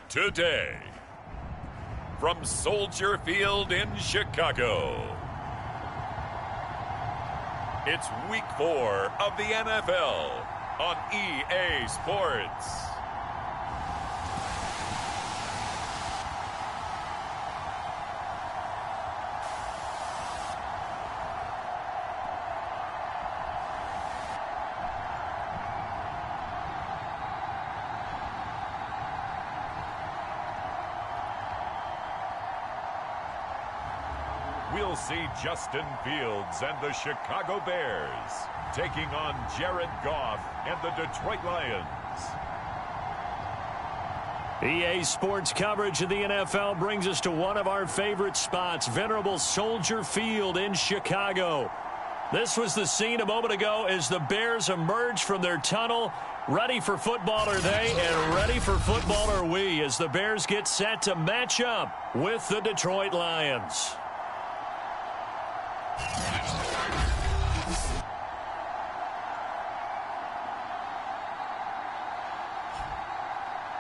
Today, from Soldier Field in Chicago, it's Week 4 of the NFL on EA Sports. We'll see Justin Fields and the Chicago Bears taking on Jared Goff and the Detroit Lions. EA Sports coverage of the NFL brings us to one of our favorite spots, venerable Soldier Field in Chicago. This was the scene a moment ago as the Bears emerged from their tunnel. Ready for football are they, and ready for football are we, as the Bears get set to match up with the Detroit Lions.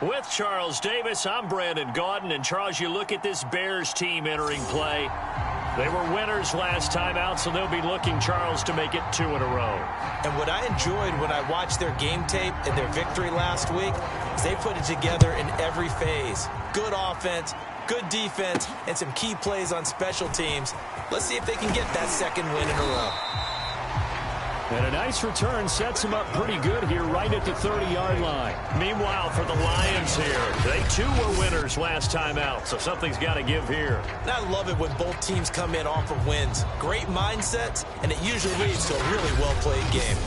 With Charles Davis, I'm Brandon Gaudin. And Charles, you look at this Bears team entering play. They were winners last time out, so they'll be looking, Charles, to make it 2 in a row. And what I enjoyed when I watched their game tape and their victory last week is they put it together in every phase. Good offense, good defense, and some key plays on special teams. Let's see if they can get that second win in a row. And a nice return sets him up pretty good here right at the 30-yard line. Meanwhile, for the Lions here, they too were winners last time out, so something's got to give here. And I love it when both teams come in off of wins. Great mindsets, and it usually leads to a really well-played game.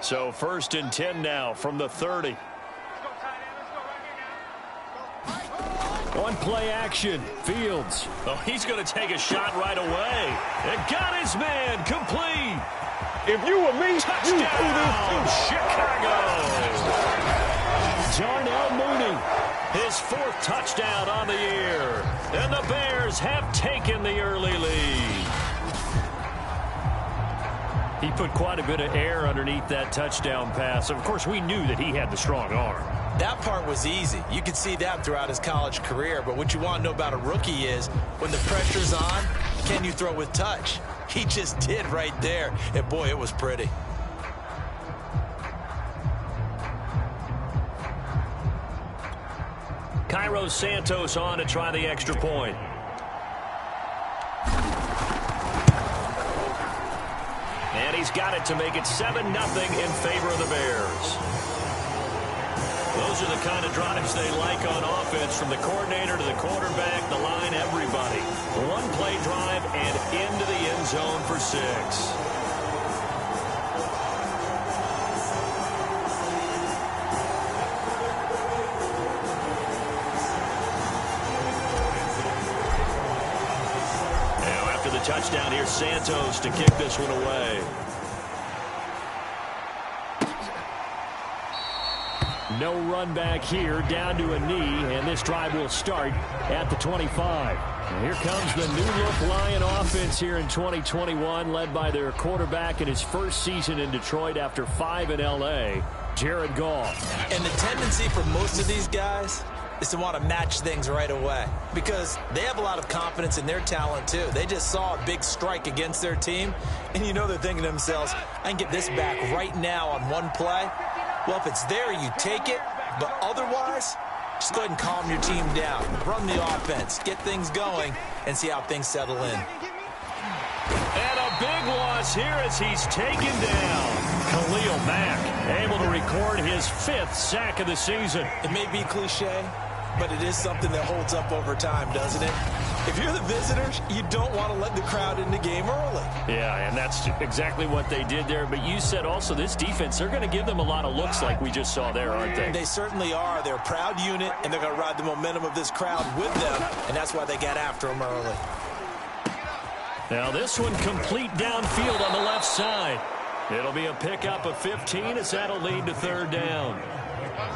So 1st and 10 now from the 30. On play action, Fields. Oh, he's going to take a shot right away. And got his man complete. If you were me, touchdown, Chicago. Darnell Mooney, his 4th touchdown on the year. And the Bears have taken the early lead. He put quite a bit of air underneath that touchdown pass. Of course, we knew that he had the strong arm. That part was easy. You could see that throughout his college career. But what you want to know about a rookie is when the pressure's on, can you throw with touch? He just did right there. And, boy, it was pretty. Cairo Santos on to try the extra point. And he's got it to make it 7-0 in favor of the Bears. Those are the kind of drives they like on offense, from the coordinator to the quarterback, the line, everybody. One-play drive and into the end zone for 6. Now after the touchdown, here's Santos to kick this one away. No run back here, down to a knee, and this drive will start at the 25. And here comes the new-look Lion offense here in 2021, led by their quarterback in his first season in Detroit after 5 in L.A., Jared Goff. And the tendency for most of these guys is to want to match things right away because they have a lot of confidence in their talent, too. They just saw a big strike against their team, and you know they're thinking to themselves, I can get this back right now on one play. Well, if it's there, you take it. But otherwise, just go ahead and calm your team down. Run the offense. Get things going and see how things settle in. And a big loss here as he's taken down. Khalil Mack able to record his 5th sack of the season. It may be cliche, but it is something that holds up over time, doesn't it? If you're the visitors, you don't want to let the crowd in the game early. Yeah, and that's exactly what they did there. But you said also this defense, they're going to give them a lot of looks like we just saw there, aren't they? They certainly are. They're a proud unit, and they're going to ride the momentum of this crowd with them, and that's why they got after them early. Now this one complete downfield on the left side. It'll be a pickup of 15 as that'll lead to 3rd down.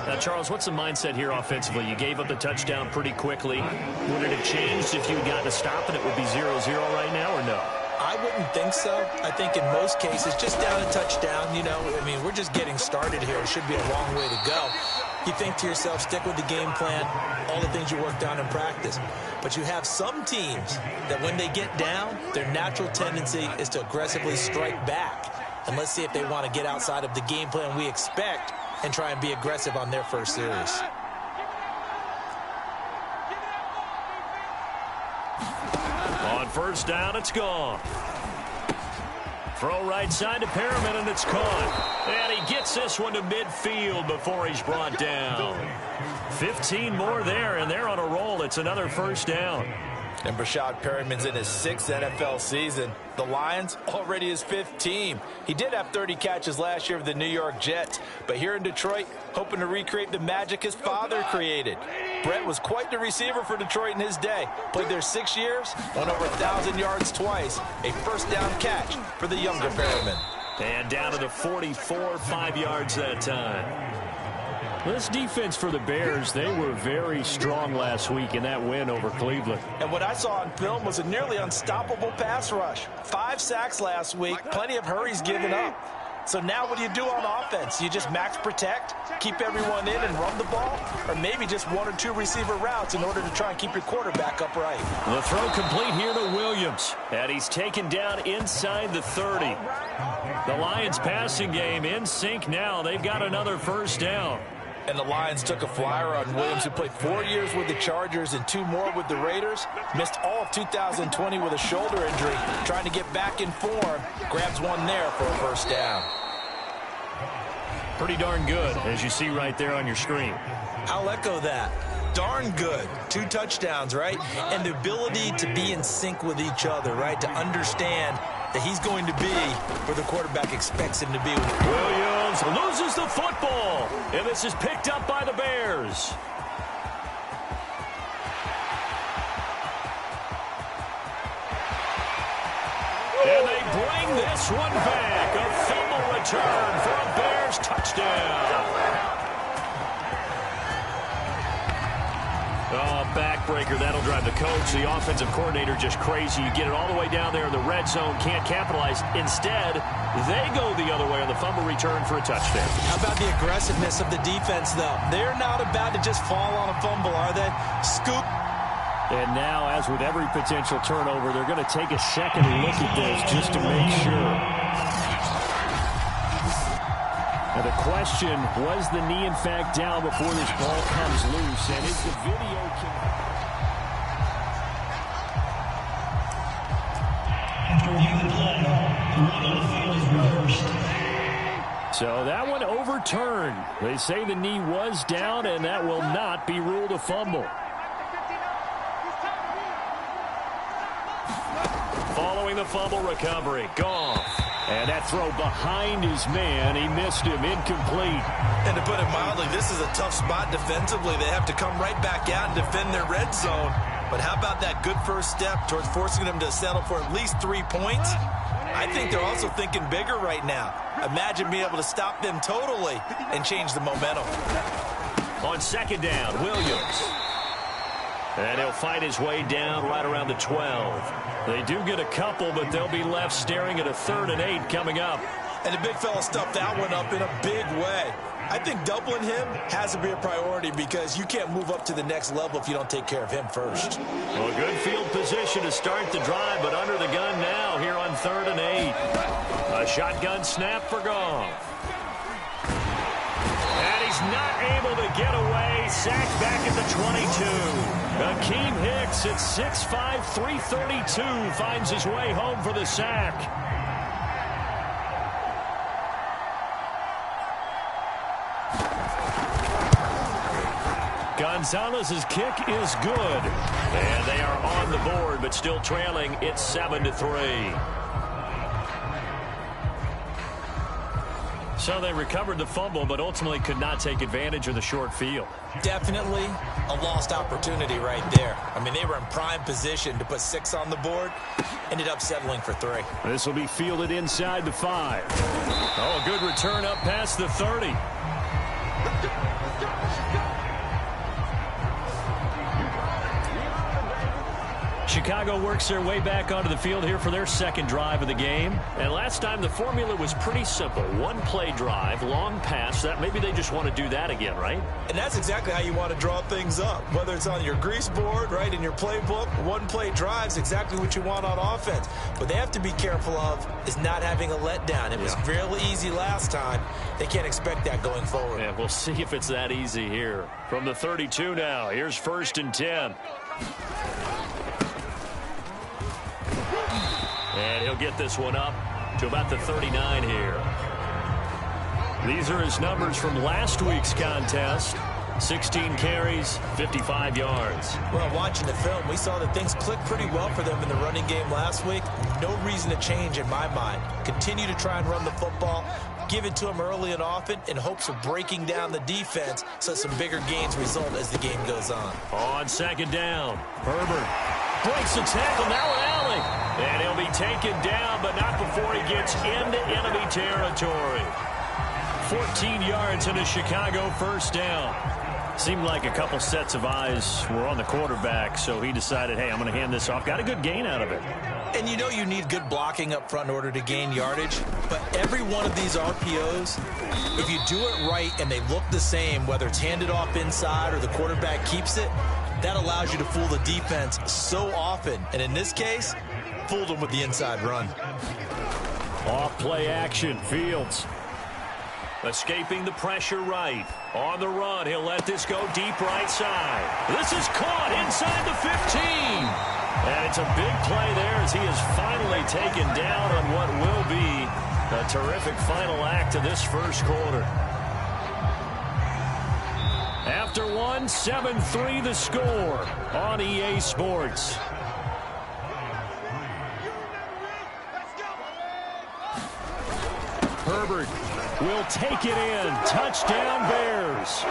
Now, Charles, what's the mindset here offensively? You gave up the touchdown pretty quickly. Would it have changed if you had gotten a stop and it would be 0-0 right now, or no? I wouldn't think so. I think in most cases, just down a touchdown, you know, I mean, we're just getting started here. It should be a long way to go. You think to yourself, stick with the game plan, all the things you worked on in practice. But you have some teams that when they get down, their natural tendency is to aggressively strike back. And let's see if they want to get outside of the game plan we expect and try and be aggressive on their first series. On first down, it's gone. Throw right side to Perriman, and it's caught. And he gets this one to midfield before he's brought down. 15 more there, and they're on a roll. It's another first down. And Brashad Perriman's in his 6th NFL season. The Lions already his 5th team. He did have 30 catches last year with the New York Jets, but here in Detroit, hoping to recreate the magic his father created. Brett was quite the receiver for Detroit in his day. Played there 6 years, went over 1,000 yards twice. A first down catch for the younger Perriman. And down to the 44, 5 yards that time. This defense for the Bears, they were very strong last week in that win over Cleveland. And what I saw on film was a nearly unstoppable pass rush. 5 sacks last week, plenty of hurries given up. So now what do you do on offense? You just max protect, keep everyone in and run the ball, or maybe just 1 or 2 receiver routes in order to try and keep your quarterback upright. The throw complete here to Williams, and he's taken down inside the 30. The Lions passing game in sync now. They've got another first down. And the Lions took a flyer on Williams, who played 4 years with the Chargers and 2 more with the Raiders. Missed all of 2020 with a shoulder injury. Trying to get back in form. Grabs one there for a first down. Pretty darn good, as you see right there on your screen. I'll echo that. Darn good. 2 touchdowns, right? And the ability to be in sync with each other, right? To understand that he's going to be where the quarterback expects him to be. Williams loses the football, and this is picked up by the Bears. And they bring this one back. A fumble return for a Bears touchdown. Oh, backbreaker. That'll drive the coach, the offensive coordinator, just crazy. You get it all the way down there in the red zone, can't capitalize. Instead, they go the other way on the fumble return for a touchdown. How about the aggressiveness of the defense, though? They're not about to just fall on a fumble, are they? Scoop. And now, as with every potential turnover, they're going to take a second look at this just to make sure. Now the question, was the knee in fact down before this ball comes loose? And is the video... After review the play, the ruling on the field is reversed. So that one overturned. They say the knee was down, and that will not be ruled a fumble. Following the fumble recovery, Goff. And that throw behind his man, he missed him, incomplete. And to put it mildly, this is a tough spot defensively. They have to come right back out and defend their red zone. But how about that good first step towards forcing them to settle for at least 3 points? I think they're also thinking bigger right now. Imagine being able to stop them totally and change the momentum. On second down, Williams. And he'll fight his way down right around the 12. They do get a couple, but they'll be left staring at a 3rd and 8 coming up. And the big fella stuffed that one up in a big way. I think doubling him has to be a priority because you can't move up to the next level if you don't take care of him first. Well, good field position to start the drive, but under the gun now here on 3rd and 8. A shotgun snap for Goff. And he's not able to get away. Sacked back at the 22. Akeem Hicks at 6'5", 332 finds his way home for the sack. Gonzalez's kick is good. And they are on the board, but still trailing. It's 7-3. So they recovered the fumble, but ultimately could not take advantage of the short field. Definitely a lost opportunity right there. I mean, they were in prime position to put 6 on the board. Ended up settling for 3. This will be fielded inside the 5. Oh, a good return up past the 30. Chicago works their way back onto the field here for their second drive of the game. And last time the formula was pretty simple. One-play drive, long pass. That maybe they just want to do that again, right? And that's exactly how you want to draw things up. Whether it's on your grease board, right, in your playbook, one-play drive is exactly what you want on offense. What they have to be careful of is not having a letdown. It was fairly easy last time. They can't expect that going forward. Yeah, we'll see if it's that easy here. From the 32 now, here's 1st and 10. And he'll get this one up to about the 39 here. These are his numbers from last week's contest. 16 carries, 55 yards. Well, watching the film, we saw that things clicked pretty well for them in the running game last week. No reason to change in my mind. Continue to try and run the football. Give it to them early and often in hopes of breaking down the defense so some bigger gains result as the game goes on. On 2nd down, Herbert breaks the tackle, now an alley. And he'll be taken down, but not before he gets into enemy territory. 14 yards and a Chicago 1st down. Seemed like a couple sets of eyes were on the quarterback, so he decided, hey, I'm going to hand this off. Got a good gain out of it. And you know you need good blocking up front in order to gain yardage, but every one of these RPOs, if you do it right and they look the same, whether it's handed off inside or the quarterback keeps it, that allows you to fool the defense so often. And in this case, fooled them with the inside run. Off play action, Fields. Escaping the pressure right. On the run, he'll let this go deep right side. This is caught inside the 15. And it's a big play there as he is finally taken down on what will be a terrific final act of this first quarter. After one, 7-3 the score on EA Sports. Herbert will take it in. Touchdown, Bears.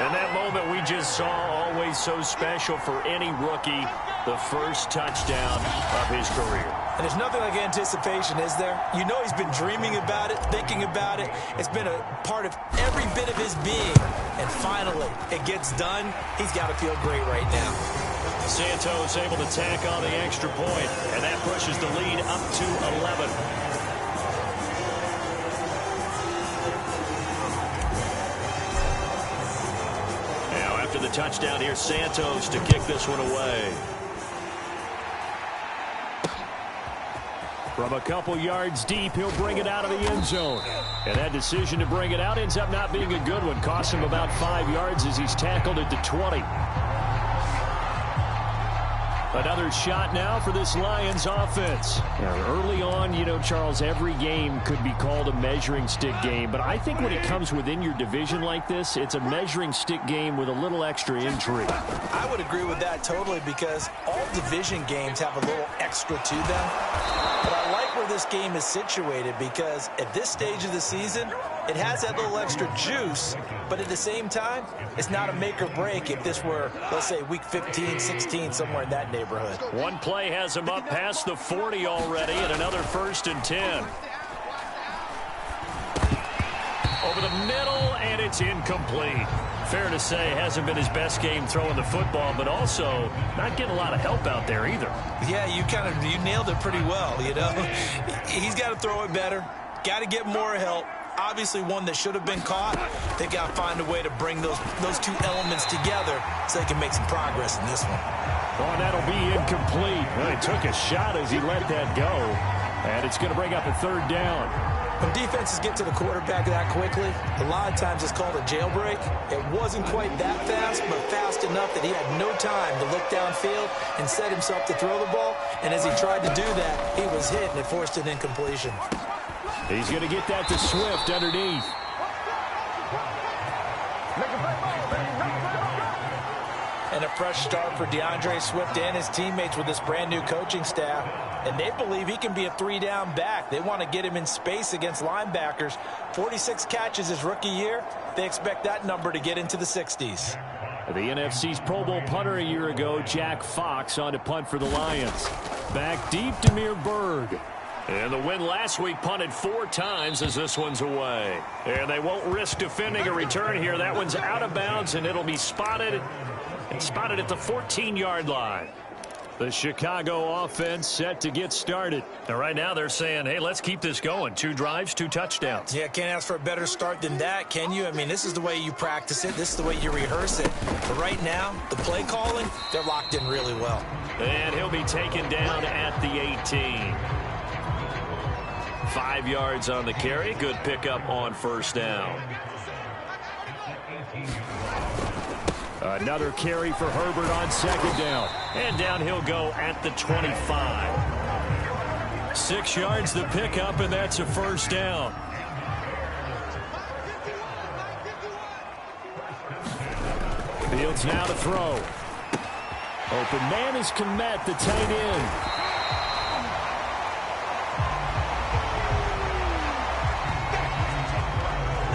And that moment we just saw, always so special for any rookie, the first touchdown of his career. And there's nothing like anticipation, is there? You know he's been dreaming about it, thinking about it. It's been a part of every bit of his being. And finally, it gets done. He's got to feel great right now. Santos able to tack on the extra point, and that pushes the lead up to 11. Now after the touchdown, here's Santos to kick this one away. From a couple yards deep, he'll bring it out of the end zone. And that decision to bring it out ends up not being a good one. Costs him about 5 yards as he's tackled at the 20. Another shot now for this Lions offense. Now, early on, you know, Charles, every game could be called a measuring stick game. But I think when it comes within your division like this, it's a measuring stick game with a little extra intrigue. I would agree with that totally because all division games have a little extra to them. But I like where this game is situated because at this stage of the season, it has that little extra juice, but at the same time, it's not a make or break if this were, let's say, week 15, 16, somewhere in that neighborhood. One play has him up past the 40 already, and another 1st and 10. Over the middle, and it's incomplete. Fair to say, hasn't been his best game throwing the football, but also not getting a lot of help out there either. Yeah, you nailed it pretty well, you know. He's got to throw it better, got to get more help. Obviously one that should have been caught. They got to find a way to bring those two elements together so they can make some progress in this one. Oh, that'll be incomplete. Well, he took a shot as he let that go. And it's going to bring up a 3rd down. When defenses get to the quarterback that quickly, a lot of times it's called a jailbreak. It wasn't quite that fast, but fast enough that he had no time to look downfield and set himself to throw the ball. And as he tried to do that, he was hit and it forced an incompletion. He's going to get that to Swift underneath. And a fresh start for DeAndre Swift and his teammates with this brand new coaching staff. And they believe he can be a 3-down back. They want to get him in space against linebackers. 46 catches his rookie year. They expect that number to get into the 60s. The NFC's Pro Bowl punter a year ago, Jack Fox, on to punt for the Lions. Back deep, Demir Berg. And the win last week punted 4 times as this one's away. And they won't risk defending a return here. That one's out of bounds, and it'll be spotted and spotted at the 14-yard line. The Chicago offense set to get started. And right now they're saying, hey, let's keep this going. 2 drives, 2 touchdowns. Yeah, can't ask for a better start than that, can you? I mean, this is the way you practice it. This is the way you rehearse it. But right now, the play calling, they're locked in really well. And he'll be taken down at the 18. 5 yards on the carry. Good pickup on first down. Another carry for Herbert on second down. And down he'll go at the 25. 6 yards the pickup, and that's a first down. Fields now to throw. Open man is Kmet, the tight end.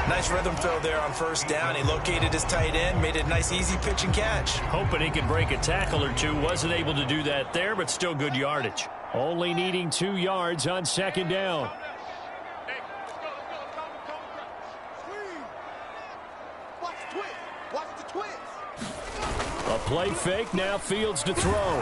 Nice rhythm throw there on first down. He located his tight end, made it a nice, easy pitch and catch. Hoping he could break a tackle or two. Wasn't able to do that there, but still good yardage. Only needing 2 yards on second down. A play fake, now Fields to throw.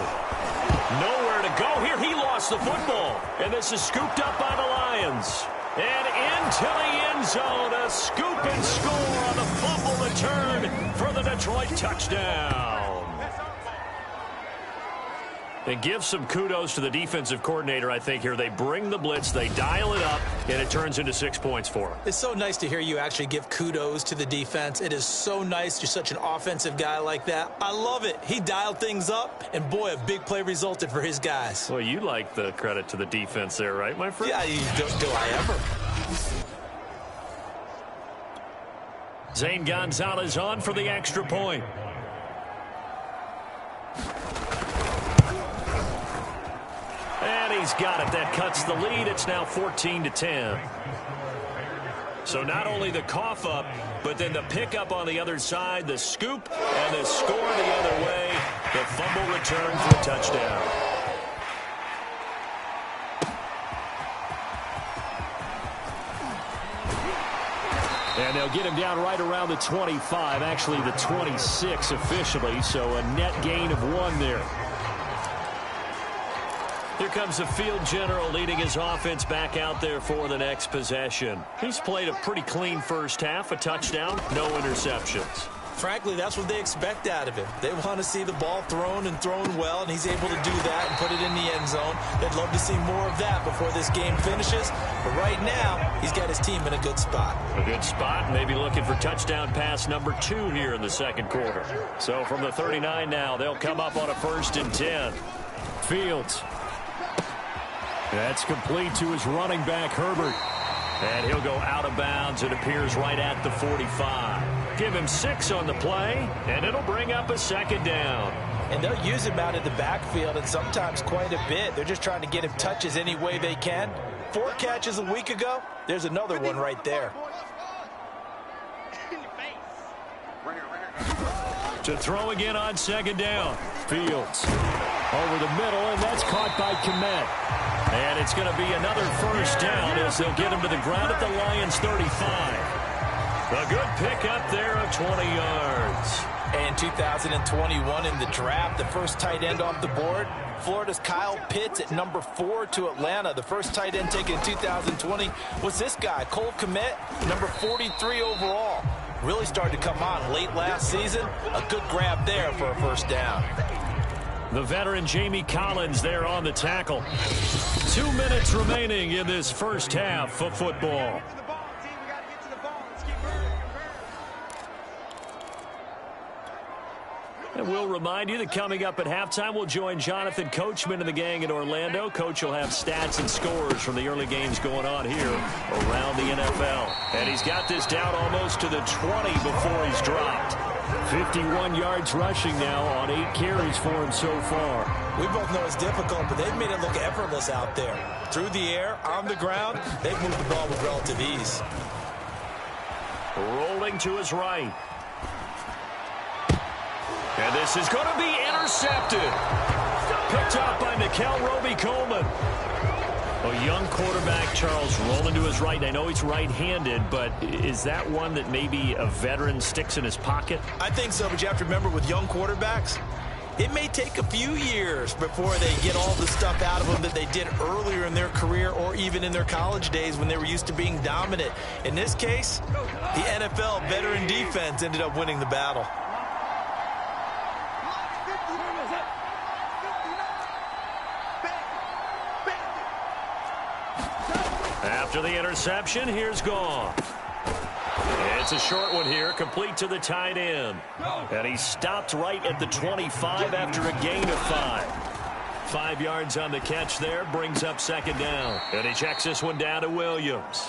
Nowhere to go here. He lost the football. And this is scooped up by the Lions. And into the end zone, a scoop and score on the fumble return for the Detroit touchdown. And give some kudos to the defensive coordinator, I think, here. They bring the blitz, they dial it up, and it turns into 6 points for them. It's so nice to hear you actually give kudos to the defense. It is so nice. You're such an offensive guy like that. I love it. He dialed things up, and boy, a big play resulted for his guys. Well, you like the credit to the defense there, right, my friend? Yeah, do I ever? Zane Gonzalez on for the extra point. And he's got it. That cuts the lead. It's now 14-10. So not only the cough up, but then the pickup on the other side, the scoop, and the score the other way. The fumble return for a touchdown. And they'll get him down right around the 25, actually the 26 officially, so a net gain of 1 there. Here comes the field general leading his offense back out there for the next possession. He's played a pretty clean first half, a touchdown, no interceptions. Frankly, that's what they expect out of him. They want to see the ball thrown and thrown well, and he's able to do that and put it in the end zone. They'd love to see more of that before this game finishes. But right now, he's got his team in a good spot. A good spot, maybe looking for touchdown pass number 2 here in the second quarter. So from the 39 now, they'll come up on a 1st and 10. Fields. That's complete to his running back, Herbert. And he'll go out of bounds. It appears right at the 45. Give him 6 on the play, and it'll bring up a 2nd down. And they'll use him out in the backfield, and sometimes quite a bit. They're just trying to get him touches any way they can. 4 catches a week ago. There's another one right there. To throw again on 2nd down. Fields over the middle, and that's caught by Kmet. And it's going to be another 1st down as they'll get him to the ground at the Lions' 35. A good pickup there of 20 yards. And 2021 in the draft, the first tight end off the board. Florida's Kyle Pitts at number 4 to Atlanta. The first tight end taken in 2020 was this guy, Cole Kmet, number 43 overall. Really started to come on late last season. A good grab there for a 1st down. The veteran Jamie Collins there on the tackle. 2 minutes remaining in this first half of football. And we'll remind you that coming up at halftime, we'll join Jonathan Coachman and the gang in Orlando. Coach will have stats and scores from the early games going on here around the NFL. And he's got this down almost to the 20 before he's dropped. 51 yards rushing now on 8 carries for him so far. We both know it's difficult, but they've made it look effortless out there. Through the air, on the ground, they've moved the ball with relative ease. Rolling to his right. And this is going to be intercepted. Picked up by Nickel Roby-Coleman. A young quarterback, Charles, rolling to his right. I know he's right-handed, but is that one that maybe a veteran sticks in his pocket? I think so, but you have to remember with young quarterbacks, it may take a few years before they get all the stuff out of them that they did earlier in their career or even in their college days when they were used to being dominant. In this case, the NFL veteran defense ended up winning the battle. After the interception, here's Goff. It's a short one here, complete to the tight end. And he stopped right at the 25 after a gain of 5. 5 yards on the catch there, brings up second down. And he checks this one down to Williams.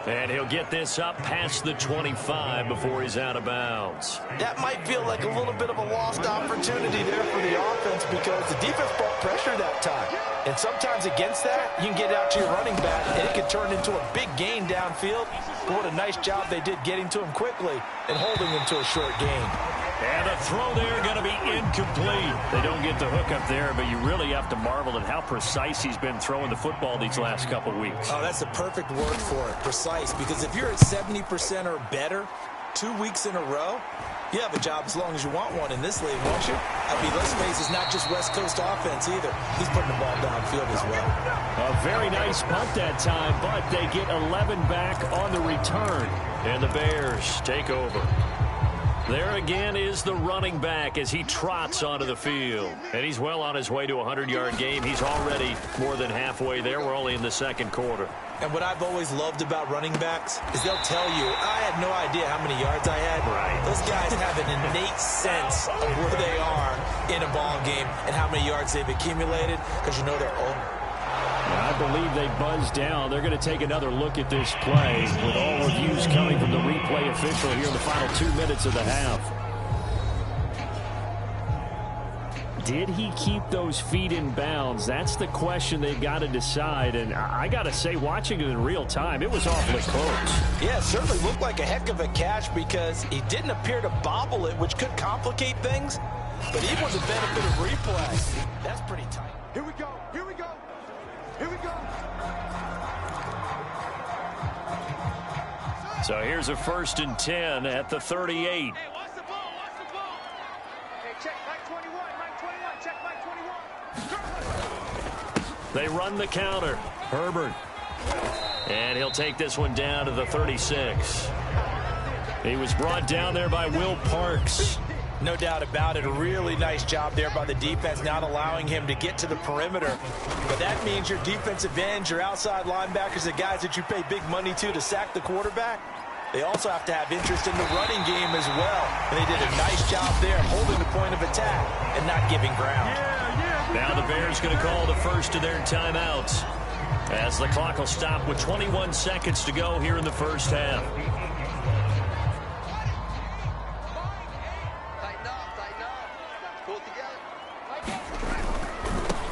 And he'll get this up past the 25 before he's out of bounds. That might feel like a little bit of a lost opportunity there for the offense because the defense brought pressure that time. And sometimes against that, you can get out to your running back, and it can turn into a big gain downfield. But what a nice job they did getting to him quickly and holding him to a short gain. And a throw there going to be incomplete. They don't get the hook up there, but you really have to marvel at how precise he's been throwing the football these last couple weeks. Oh, that's the perfect word for it, precise. Because if you're at 70% or better 2 weeks in a row, you have a job as long as you want one in this league, won't you? I mean, let's face it, it's not just West Coast offense either. He's putting the ball downfield as well. A very nice punt that time, but they get 11 back on the return. And the Bears take over. There again is the running back as he trots onto the field. And he's well on his way to a 100-yard game. He's already more than halfway there. We're only in the second quarter. And what I've always loved about running backs is they'll tell you, I had no idea how many yards I had. Right. Those guys have an innate sense of where they are in a ball game and how many yards they've accumulated because you know their own. I believe they buzzed down. They're going to take another look at this play with all reviews coming from the replay official here in the final 2 minutes of the half. Did he keep those feet in bounds? That's the question they've got to decide. And I got to say, watching it in real time, it was awfully close. Yeah, it certainly looked like a heck of a catch because he didn't appear to bobble it, which could complicate things. But even with the benefit of replay, that's pretty tight. Here we go. Here we go. Here we go. So here's a 1st and 10 at the 38. Hey, watch the ball. Watch the ball. Hey, check Mike 21. Mike 21. Check Mike 21. They run the counter. Herbert. And he'll take this one down to the 36. He was brought down there by Will Parks. No doubt about it. A really nice job there by the defense, not allowing him to get to the perimeter. But that means your defensive ends, your outside linebackers, the guys that you pay big money to sack the quarterback, they also have to have interest in the running game as well. And they did a nice job there holding the point of attack and not giving ground. Now the Bears going to call the first of their timeouts as the clock will stop with 21 seconds to go here in the first half.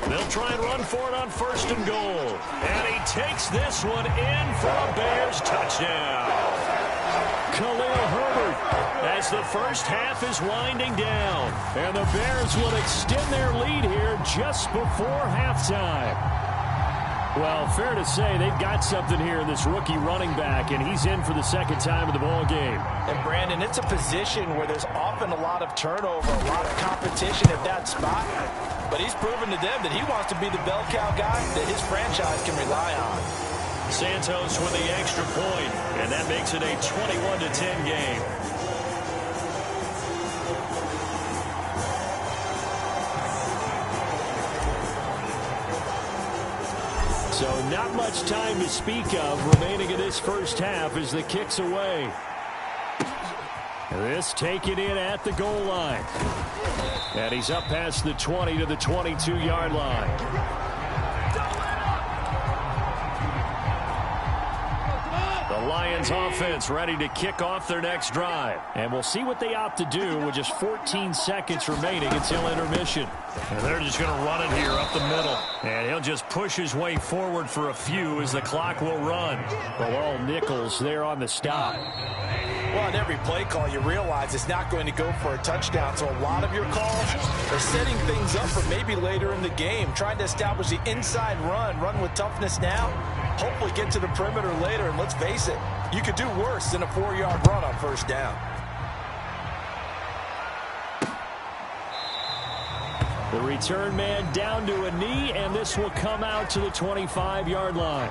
They'll try and run for it on 1st and goal. And he takes this one in for a Bears touchdown. Khalil Herbert as the first half is winding down. And the Bears will extend their lead here just before halftime. Well, fair to say they've got something here in this rookie running back, and he's in for the second time of the ball game. And, Brandon, it's a position where there's often a lot of turnover, a lot of competition at that spot. But he's proven to them that he wants to be the bell cow guy that his franchise can rely on. Santos with the extra point, and that makes it a 21-10 game. So not much time to speak of remaining in this first half as the kick's away. This taken in at the goal line. And he's up past the 20 to the 22-yard line. The Lions offense ready to kick off their next drive. And we'll see what they opt to do with just 14 seconds remaining until intermission. And they're just going to run it here up the middle. And he'll just push his way forward for a few as the clock will run. Bilal Nichols there on the stop. Well, on every play call, you realize it's not going to go for a touchdown. So a lot of your calls are setting things up for maybe later in the game, trying to establish the inside run with toughness now, hopefully get to the perimeter later. And let's face it, you could do worse than a 4-yard run on first down. The return man down to a knee, and this will come out to the 25-yard line.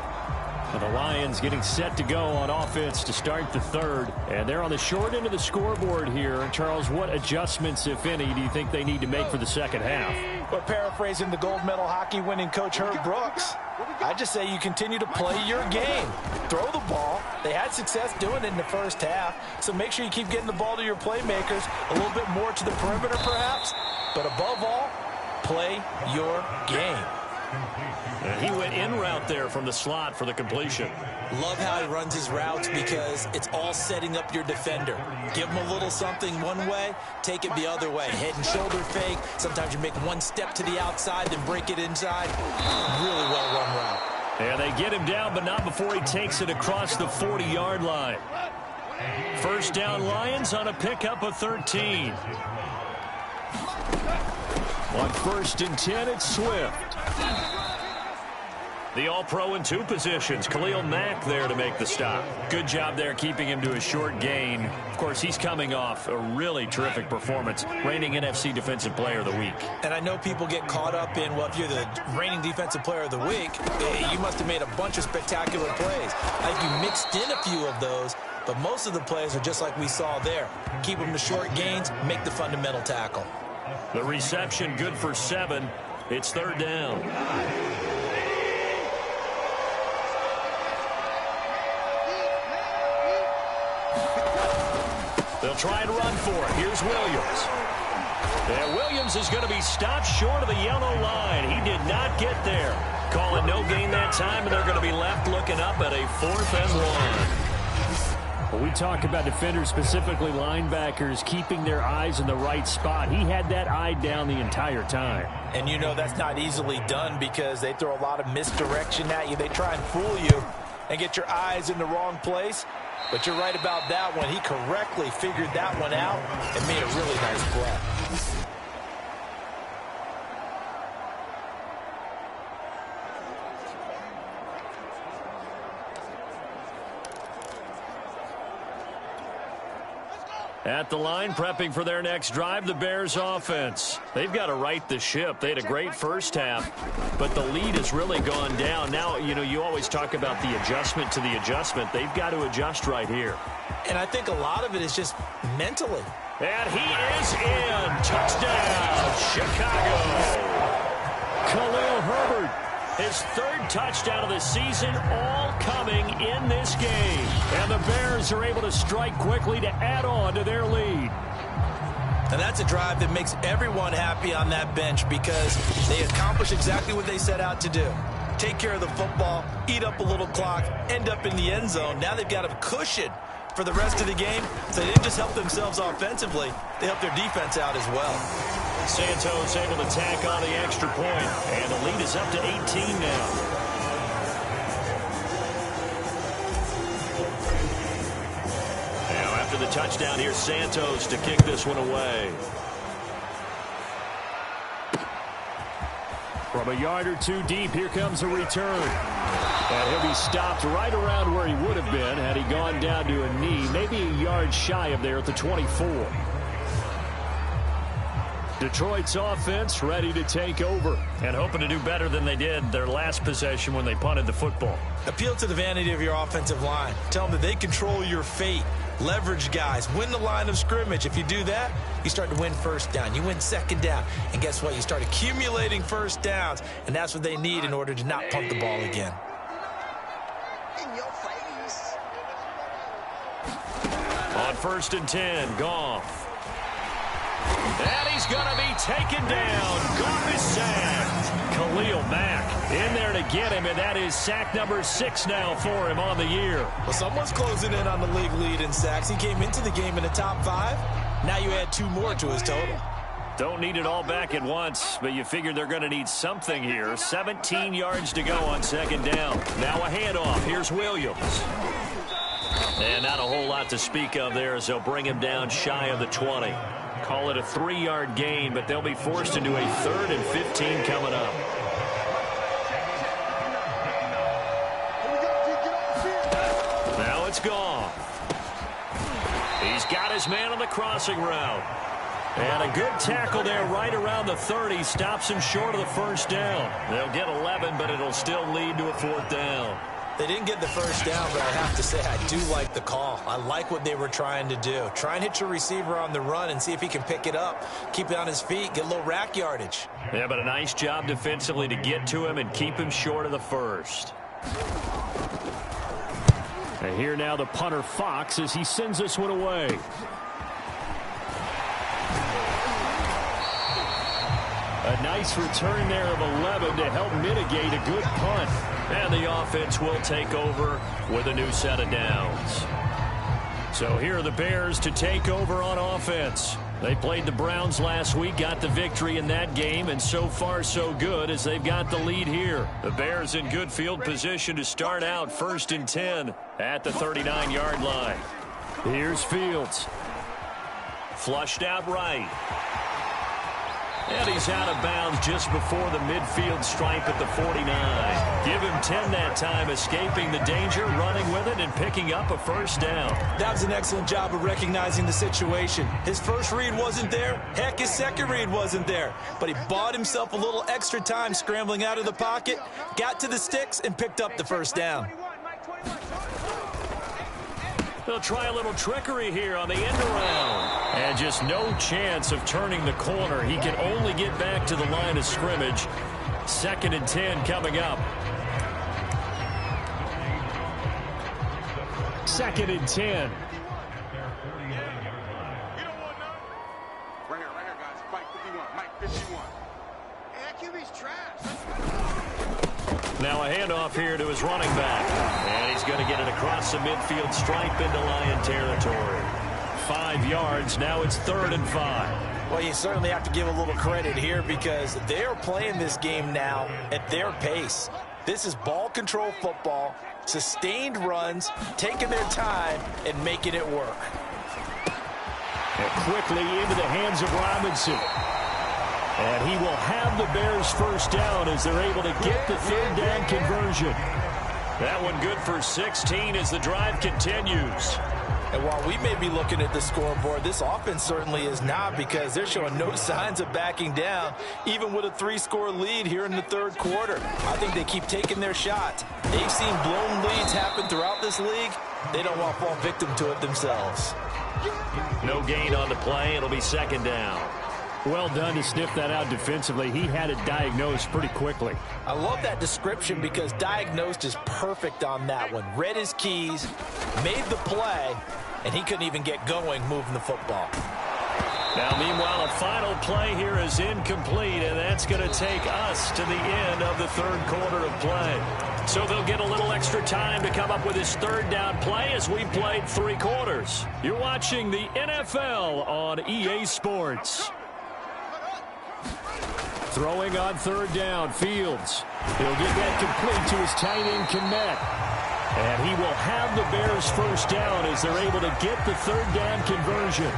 And the Lions getting set to go on offense to start the third. And they're on the short end of the scoreboard here. Charles, what adjustments, if any, do you think they need to make for the second half? Well, paraphrasing the gold medal hockey winning coach Herb Brooks, I just say you continue to play your game. Throw the ball. They had success doing it in the first half. So make sure you keep getting the ball to your playmakers, a little bit more to the perimeter perhaps. But above all, play your game. And he went in route there from the slot for the completion. Love how he runs his routes because it's all setting up your defender. Give him a little something one way, take it the other way. Head and shoulder fake. Sometimes you make one step to the outside, then break it inside. Really well run route. And they get him down, but not before he takes it across the 40-yard line. First down Lions on a pickup of 13. On 1st and 10, it's Swift. The All-Pro in 2 positions. Khalil Mack there to make the stop. Good job there keeping him to a short gain. Of course, he's coming off a really terrific performance, reigning NFC Defensive Player of the Week. And I know people get caught up in, well, if you're the reigning Defensive Player of the Week, you must have made a bunch of spectacular plays. I think you mixed in a few of those, but most of the plays are just like we saw there. Keep them to short gains, make the fundamental tackle. The reception good for 7. It's 3rd down. They'll try and run for it. Here's Williams. And Williams is going to be stopped short of the yellow line. He did not get there. Calling no gain that time, and they're going to be left looking up at a 4th and 1. Well, we talk about defenders, specifically linebackers, keeping their eyes in the right spot. He had that eye down the entire time. And you know that's not easily done because they throw a lot of misdirection at you. They try and fool you and get your eyes in the wrong place. But you're right about that one. He correctly figured that one out and made a really nice play. At the line, prepping for their next drive, the Bears offense. They've got to right the ship. They had a great first half, but the lead has really gone down. Now, you know, you always talk about the adjustment to the adjustment. They've got to adjust right here. And I think a lot of it is just mentally. And he is in. Touchdown, Chicago. Khalil Herbert, his 3rd touchdown of the season, all coming in this game. And the Bears are able to strike quickly to add on to their lead. And that's a drive that makes everyone happy on that bench because they accomplish exactly what they set out to do. Take care of the football, eat up a little clock, end up in the end zone. Now they've got a cushion for the rest of the game. So they didn't just help themselves offensively, they helped their defense out as well. Santos able to tack on the extra point, and the lead is up to 18 now. Now after the touchdown, here's Santos to kick this one away. From a yard or 2 deep, here comes a return. And he'll be stopped right around where he would have been had he gone down to a knee, maybe a yard shy of there at the 24. Detroit's offense ready to take over and hoping to do better than they did their last possession when they punted the football. Appeal to the vanity of your offensive line. Tell them that they control your fate. Leverage guys. Win the line of scrimmage. If you do that, you start to win first down. You win second down. And guess what? You start accumulating first downs. And that's what they need in order to not punt the ball again. In your face. On 1st and 10, Goff. And he's going to be taken down. Goff is sacked. Khalil Mack in there to get him, and that is sack number 6 now for him on the year. Well, someone's closing in on the league lead in sacks. He came into the game in the top 5. Now you add 2 more to his total. Don't need it all back at once, but you figure they're going to need something here. 17 yards to go on 2nd down. Now a handoff. Here's Williams. And not a whole lot to speak of there as they'll bring him down shy of the 20. Call it a 3-yard gain, but they'll be forced into a 3rd and 15 coming up. Now it's gone. He's got his man on the crossing route. And a good tackle there right around the 30 stops him short of the first down. They'll get 11, but it'll still lead to a 4th down. They didn't get the first down, but I have to say I do like the call. I like what they were trying to do. Try and hit your receiver on the run and see if he can pick it up. Keep it on his feet, get a little rack yardage. Yeah, but a nice job defensively to get to him and keep him short of the first. And here now the punter Fox as he sends this one away. A nice return there of 11 to help mitigate a good punt. And the offense will take over with a new set of downs. So here are the Bears to take over on offense. They played the Browns last week, got the victory in that game, and so far so good as they've got the lead here. The Bears in good field position to start out 1st and 10 at the 39-yard line. Here's Fields. Flushed out right. And he's out of bounds just before the midfield stripe at the 49. Give him 10 that time, escaping the danger, running with it, and picking up a 1st down. That was an excellent job of recognizing the situation. His first read wasn't there. Heck, his second read wasn't there. But he bought himself a little extra time scrambling out of the pocket, got to the sticks, and picked up the 1st down. They'll try a little trickery here on the end around. And just no chance of turning the corner. He can only get back to the line of scrimmage. 2nd and 10 coming up. 2nd and 10. Right here, guys. Mike 51. Mike 51. Hey, that QB's trash. Now a handoff here to his running back. And he's going to get it across the midfield stripe into Lion territory. 5 yards. Now it's 3rd and 5. Well, you certainly have to give a little credit here because they're playing this game now at their pace. This is ball control football, sustained runs, taking their time, and making it work. And quickly into the hands of Robinson. And he will have the Bears 1st down as they're able to get the 3rd down conversion. That one good for 16 as the drive continues. And while we may be looking at the scoreboard, this offense certainly is not because they're showing no signs of backing down, even with a 3-score lead here in the 3rd quarter. I think they keep taking their shots. They've seen blown leads happen throughout this league. They don't want to fall victim to it themselves. No gain on the play. It'll be 2nd down. Well done to sniff that out defensively. He had it diagnosed pretty quickly. I love that description because diagnosed is perfect on that one. Read his keys, made the play, and he couldn't even get going moving the football. Now, meanwhile, a final play here is incomplete, and that's going to take us to the end of the 3rd quarter of play. So they'll get a little extra time to come up with his 3rd down play as we played 3 quarters. You're watching the NFL on EA Sports. Throwing on 3rd down, Fields. He'll get that complete to his tight end, Kmet. And he will have the Bears 1st down as they're able to get the 3rd down conversion.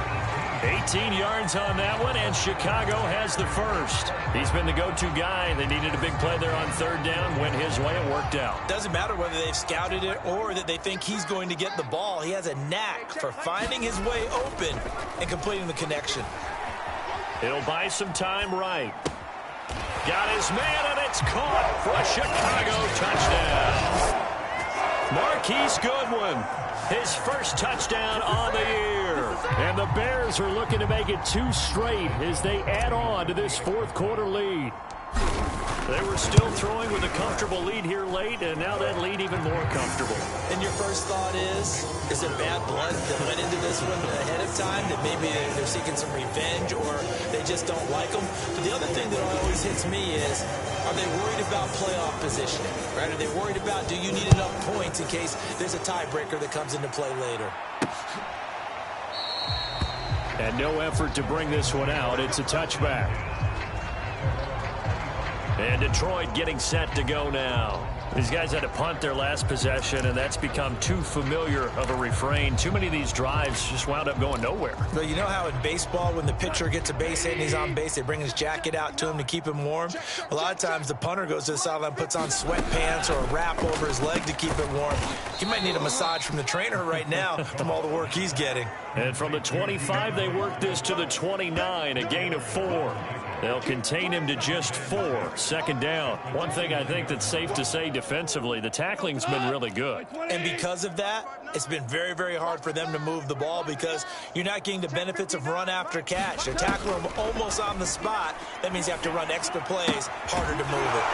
18 yards on that one, and Chicago has the 1st. He's been the go-to guy. They needed a big play there on 3rd down. Went his way. It worked out. Doesn't matter whether they've scouted it or that they think he's going to get the ball. He has a knack for finding his way open and completing the connection. He'll buy some time right. Got his man, and it's caught for a Chicago touchdown. Marquise Goodwin, his 1st touchdown on the year. And the Bears are looking to make it 2 straight as they add on to this 4th quarter lead. They were still throwing with a comfortable lead here late, and now that lead even more comfortable. And your first thought is it bad blood that went into this one ahead of time, that maybe they're seeking some revenge or they just don't like them? But the other thing that always hits me is, are they worried about playoff positioning? Right? Are they worried about, do you need enough points in case there's a tiebreaker that comes into play later? And no effort to bring this one out. It's a touchback. And Detroit getting set to go now. These guys had to punt their last possession, and that's become too familiar of a refrain. Too many of these drives just wound up going nowhere. Well, you know how in baseball, when the pitcher gets a base hit and he's on base, they bring his jacket out to him to keep him warm? A lot of times the punter goes to the sideline, puts on sweatpants or a wrap over his leg to keep it warm. He might need a massage from the trainer right now from all the work he's getting. And from the 25, they work this to the 29, a gain of 4. They'll contain him to just 4. Second down. One thing I think that's safe to say defensively, the tackling's been really good. And because of that, it's been very, very hard for them to move the ball because you're not getting the benefits of run after catch. They're tackling him almost on the spot. That means you have to run extra plays, harder to move it.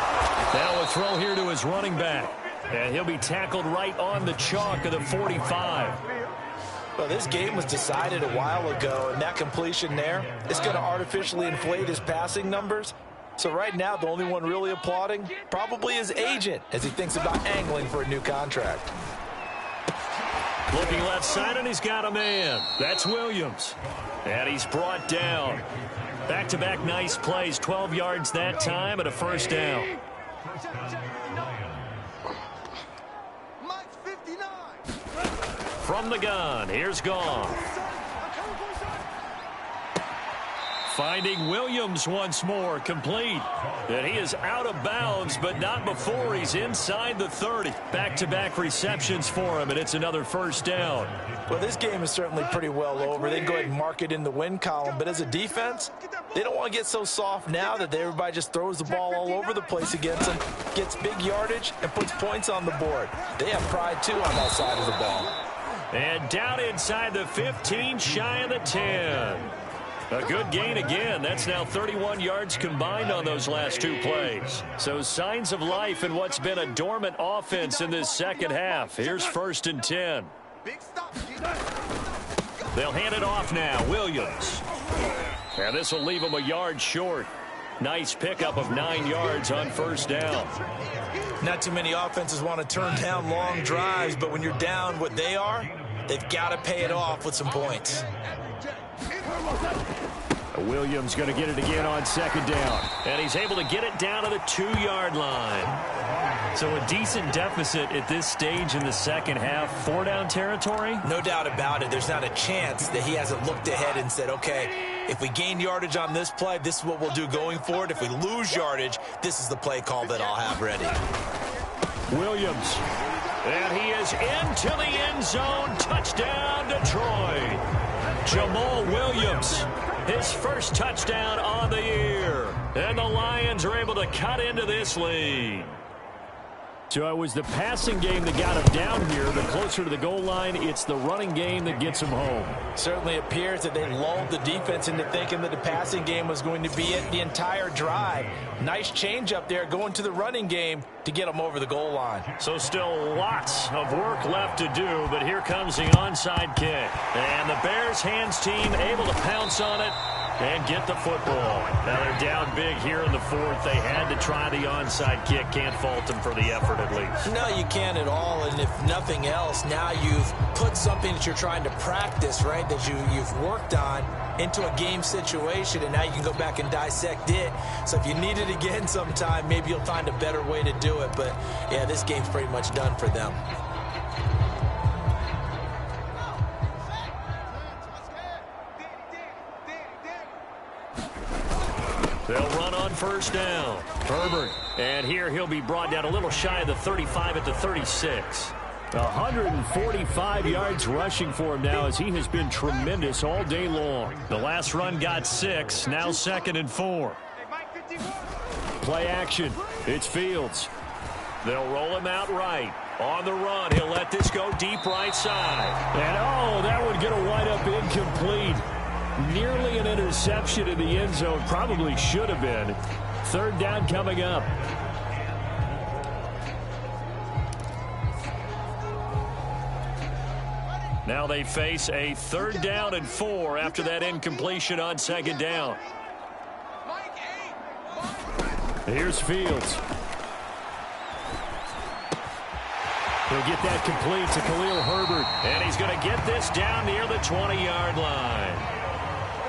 Now a throw here to his running back. And he'll be tackled right on the chalk of the 45. Well, this game was decided a while ago, and that completion there is going to artificially inflate his passing numbers. So right now, the only one really applauding probably his agent as he thinks about angling for a new contract. Looking left side, and he's got a man. That's Williams. And he's brought down. Back-to-back nice plays, 12 yards that time and a first down. From the gun, here's Goff. Finding Williams once more, complete. And he is out of bounds, but not before he's inside the 30. Back-to-back receptions for him, and it's another first down. Well, this game is certainly pretty well over. They can go ahead and mark it in the win column, but as a defense, they don't want to get so soft now that everybody just throws the ball all over the place against them, gets big yardage, and puts points on the board. They have pride, too, on that side of the ball. And down inside the 15, shy of the 10. A good gain again. That's now 31 yards combined on those last 2 plays. So signs of life in what's been a dormant offense in this second half. Here's 1st and 10. They'll hand it off now. Williams. And this will leave him a yard short. Nice pickup of 9 yards on first down. Not too many offenses want to turn down long drives, but when you're down what they are, they've got to pay it off with some points. Williams going to get it again on second down. And he's able to get it down to the 2-yard line. So a decent deficit at this stage in the second half. 4-down territory? No doubt about it. There's not a chance that he hasn't looked ahead and said, okay, if we gain yardage on this play, this is what we'll do going forward. If we lose yardage, this is the play call that I'll have ready. Williams. And he is into the end zone. Touchdown, Detroit. Jamal Williams. His first touchdown on the year. And the Lions are able to cut into this lead. So it was the passing game that got him down here. The closer to the goal line, it's the running game that gets him home. Certainly appears that they lulled the defense into thinking that the passing game was going to be it the entire drive. Nice change up there going to the running game to get them over the goal line. So still lots of work left to do, but here comes the onside kick. And the Bears hands team able to pounce on it and get the football. Now they're down big here in the 4th. They had to try the onside kick. Can't fault them for the effort at least. No, you can't at all. And if nothing else, now you've put something that you're trying to practice, right, that you've worked on into a game situation, and now you can go back and dissect it. So if you need it again sometime, maybe you'll find a better way to do it. But, yeah, this game's pretty much done for them. They'll run on first down. Herbert. And here he'll be brought down a little shy of the 35 at the 36. 145 yards rushing for him now as he has been tremendous all day long. The last run got 6. Now 2nd and 4. Play action. It's Fields. They'll roll him out right. On the run, he'll let this go deep right side. And, oh, that would get a wind-up incomplete. Nearly an interception in the end zone. Probably should have been. 3rd down coming up. Now they face a 3rd down and 4 after that incompletion on 2nd down. Here's Fields. He'll get that complete to Khalil Herbert. And he's going to get this down near the 20-yard line.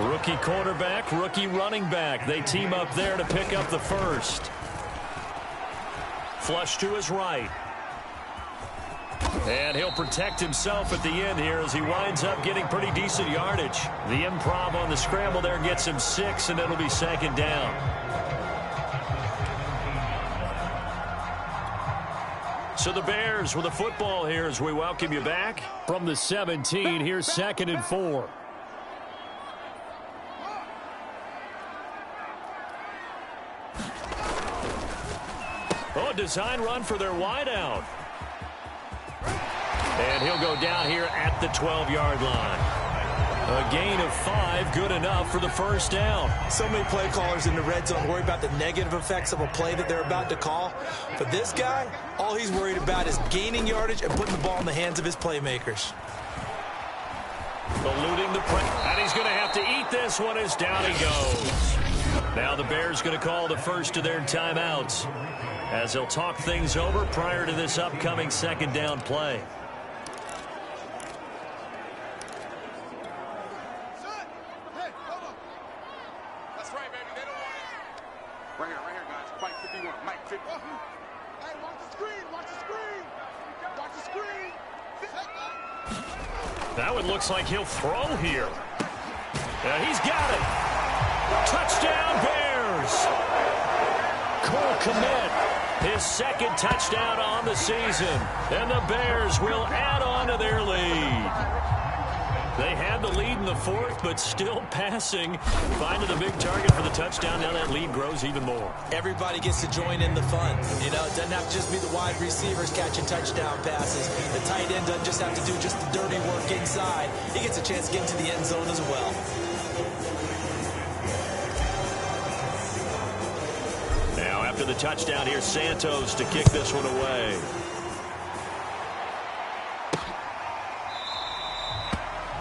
Rookie quarterback, rookie running back. They team up there to pick up the first. Flush to his right. And he'll protect himself at the end here as he winds up getting pretty decent yardage. The improv on the scramble there gets him 6, and it'll be second down. So the Bears with the football here as we welcome you back. From the 17, here's 2nd and 4. Oh, design run for their wideout. And he'll go down here at the 12-yard line. A gain of 5, good enough for the first down. So many play callers in the red zone worry about the negative effects of a play that they're about to call. But this guy, all he's worried about is gaining yardage and putting the ball in the hands of his playmakers. Eluding the pressure. And he's going to have to eat this one as down he goes. Now the Bears going to call the first of their timeouts as they'll talk things over prior to this upcoming second down play. That one looks like he'll throw here. He's got it. Touchdown, Bears. Cole Kmet, his second touchdown on the season. And the Bears will add on to their lead. They had the lead in the fourth, but still passing. Finding a big target for the touchdown. Now that lead grows even more. Everybody gets to join in the fun. You know, it doesn't have to just be the wide receivers catching touchdown passes. The tight end doesn't just have to do just the dirty work inside. He gets a chance to get into the end zone as well. Now after the touchdown, here's Santos to kick this one away.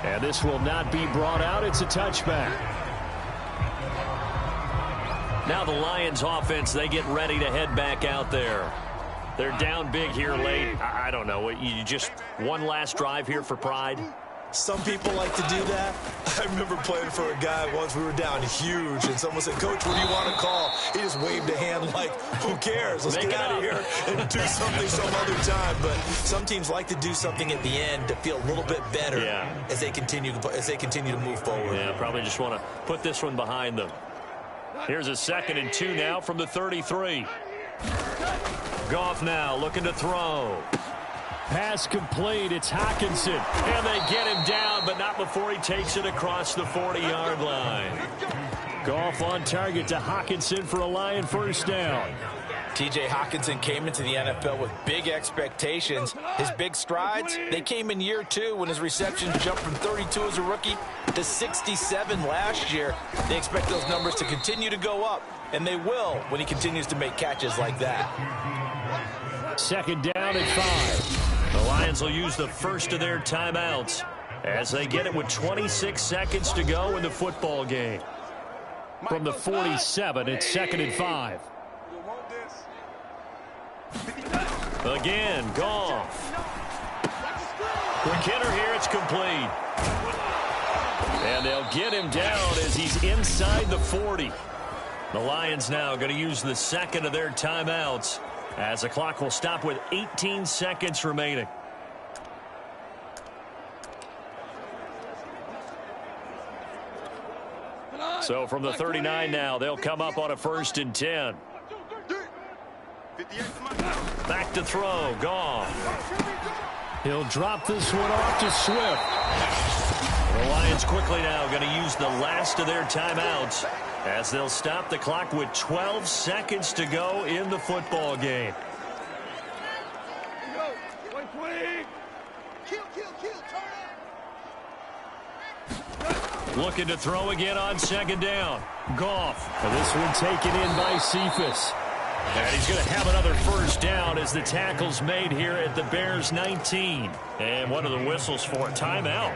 And this will not be brought out. It's a touchback. Now the Lions offense, they get ready to head back out there. They're down big here late. I don't know. You just one last drive here for pride? Some people like to do that. I remember playing for a guy once. We were down huge, and someone said, "Coach, what do you want to call?" He just waved a hand like, who cares? Let's get out of here and do something some other time. But some teams like to do something at the end to feel a little bit better as they continue to move forward. Yeah, probably just want to put this one behind them. Here's a 2nd and 2 now from the 33. Goff now looking to throw. Pass complete. It's Hockenson. And they get him down, but not before he takes it across the 40-yard line. Goff on target to Hockenson for a Lion first down. T.J. Hockenson came into the NFL with big expectations. His big strides, they came in year 2 when his receptions jumped from 32 as a rookie to 67 last year. They expect those numbers to continue to go up, and they will when he continues to make catches like that. 2nd down and 5. The Lions will use the first of their timeouts as they get it with 26 seconds to go in the football game. From the 47, it's 2nd and 5. Again, Goff. Quick hitter here, it's complete. And they'll get him down as he's inside the 40. The Lions now going to use the second of their timeouts as the clock will stop with 18 seconds remaining. So from the 39 now, they'll come up on a 1st and 10. Back to throw, Goff. He'll drop this one off to Swift. The Lions quickly now going to use the last of their timeouts as they'll stop the clock with 12 seconds to go in the football game. Looking to throw again on 2nd down. Goff. And this one taken in by Cephas. And he's going to have another first down as the tackle's made here at the Bears 19. And one of the whistles for a timeout.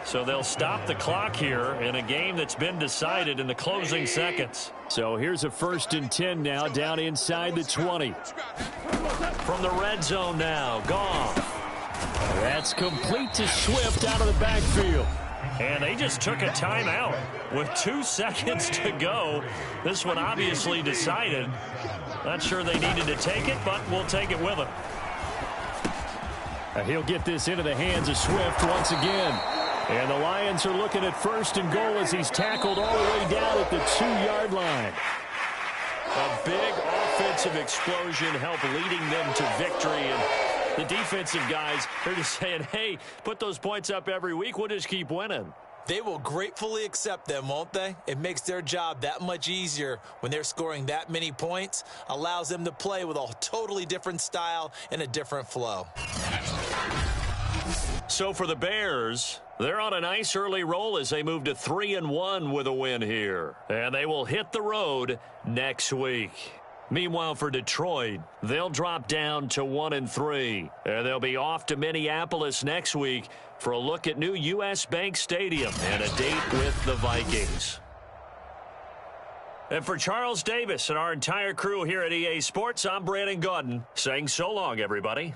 So they'll stop the clock here in a game that's been decided in the closing seconds. So here's a 1st and 10 now down inside the 20. From the red zone now, Goff. That's complete to Swift out of the backfield. And they just took a timeout with 2 seconds to go. This one obviously decided. Not sure they needed to take it, but we'll take it with him. He'll get this into the hands of Swift once again. And the Lions are looking at 1st and goal as he's tackled all the way down at the 2-yard line. A big offensive explosion helped leading them to victory. And the defensive guys, they're just saying, hey, put those points up every week. We'll just keep winning. They will gratefully accept them, won't they? It makes their job that much easier when they're scoring that many points. Allows them to play with a totally different style and a different flow. So for the Bears, they're on a nice early roll as they move to 3-1 with a win here. And they will hit the road next week. Meanwhile, for Detroit, they'll drop down to 1-3. And they'll be off to Minneapolis next week for a look at new U.S. Bank Stadium and a date with the Vikings. And for Charles Davis and our entire crew here at EA Sports, I'm Brandon Gaudin saying so long, everybody.